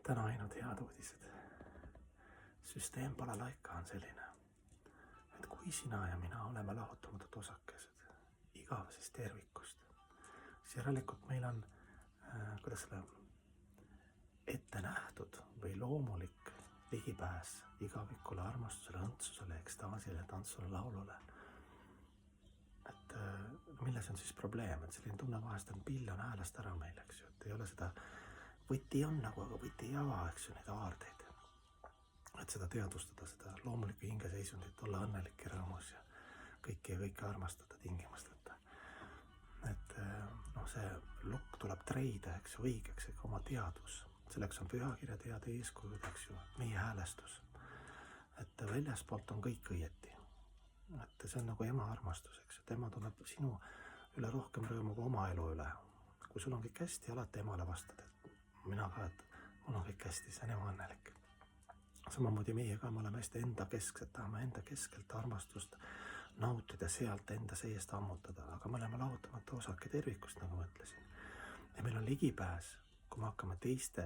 täna ainult head uudised. Süsteem Balalaika on selline, et kui sina ja mina oleme lahutamatud osakesed igavesest tervikust, siis järelikult meil on, ette nähtud või loomulik ligipääs igavikule, armastusele, õndsusele, ekstaasile, tantsule, laulule. Et milles on siis probleem, et selline tunne vahest on piljon häälest ära meil, eks ju, et ei ole seda, võti on nagu, aga võti ei ava, eks ju, neid aardeid. Et seda teadvustada, seda loomulikku hingeseisundit, olla õnnelik ja rõõmus ja kõike armastada tingimusteta. Et see lukk tuleb treida, eks ju, õigeks, ega oma teadvus. Selleks on pühakirja teada eeskujud, eks ju, meie häälestus. Et väljaspoolt on kõik õieti. Et see on nagu ema armastus, eks ju, tema tunneb sinu üle rohkem rõõmu kui oma elu üle. Kui sul on kõik hästi, alati emale vastad, et mina ka, et mul on kõik hästi, see on ema õnnelik. Samamoodi meie ka, me oleme hästi enda kesksed, tahame enda keskelt armastust nautida, sealt enda seest ammutada, aga me oleme lahutamata osake tervikust, nagu ma ütlesin. Ja meil on ligipääs, kui me hakkame teiste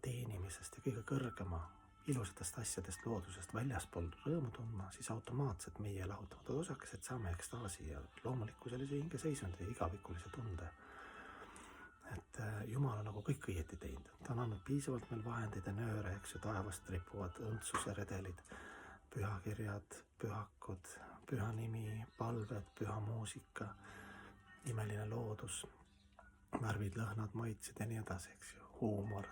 teenimisest ja kõige kõrgema ilusatest asjadest, loodusest väljaspool rõõmu tundma, siis automaatselt meie lahutamatud osakesed saame ekstaasi ja loomuliku sellise hingeseisundi, igavikulise tunde. Et Jumal on nagu kõik õieti teinud. Ta on andnud piisavalt meil vahendeid ja nööre, eks ju, taevast ripuvad õndsuse redelid, pühakirjad, pühakud, püha nimi, palved, püha muusika, imeline loodus, värvid, lõhnad, maitsed ja nii edasi, eks ju, huumor,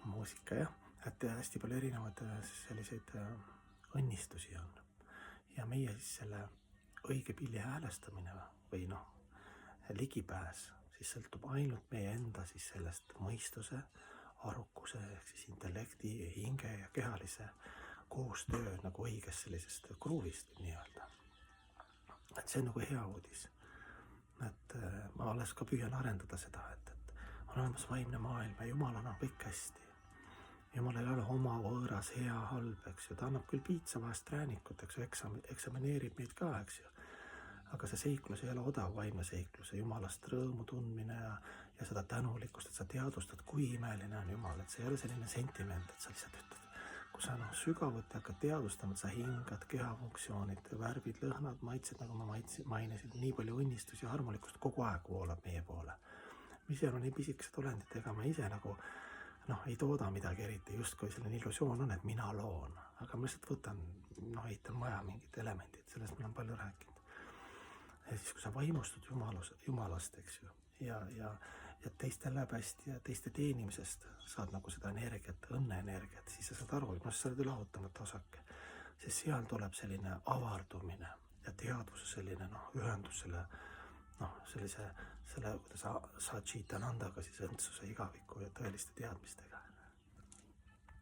muusika, jah. Et hästi palju erinevaid selliseid õnnistusi on. Ja meie siis selle õige pilli häälestamine või ligipääs siis sõltub ainult meie enda siis sellest mõistuse, arukuse, ehk siis intellekti, hinge ja kehalise koostöö nagu õigest sellisest kruuvist nii-öelda. Et see on nagu hea uudis. Et ma alles ka püüan arendada seda, et on olemas vaimne maailm ja Jumalal on kõik hästi. Jumal ei ole oma võõras, hea, halb, eks ju. Ta annab küll piitsa vahest träänikut, eks ju, eksamineerib meid ka, eks ju. Aga see seiklus ei ole odav vaimne seiklus ja Jumalast rõõmu tundmine ja seda tänulikkust, et sa teadvustad, kui imeline on Jumal. Et see ei ole selline sentiment, et sa lihtsalt ütled, kui sa sügavuti hakkad teadvustama, et sa hingad, kehafunktsioonid, värvid, lõhnad, maitsed, nagu ma mainisin, nii palju õnnistus ja armulikkust kogu aeg voolab meie poole. Mis ei ole nii pisikesed olendid, ega ma ise nagu ei tooda midagi eriti, justkui selline illusioon on, et mina loon. Aga ma lihtsalt võtan, eitan maja mingid elemendid, sellest ma olen palju rääkinud. Ja siis, kui sa vaimustud Jumalast, eks ju, ja teistel läheb hästi ja teiste teenimisest saad nagu seda energiat, õnne-energiat, siis sa saad aru, et sa oled lahutamata osake. Sest seal tuleb selline avardumine ja teadvuse selline ühendus selle, kuidas sa Chitanandaga siis õndsuse igaviku ja tõeliste teadmistega.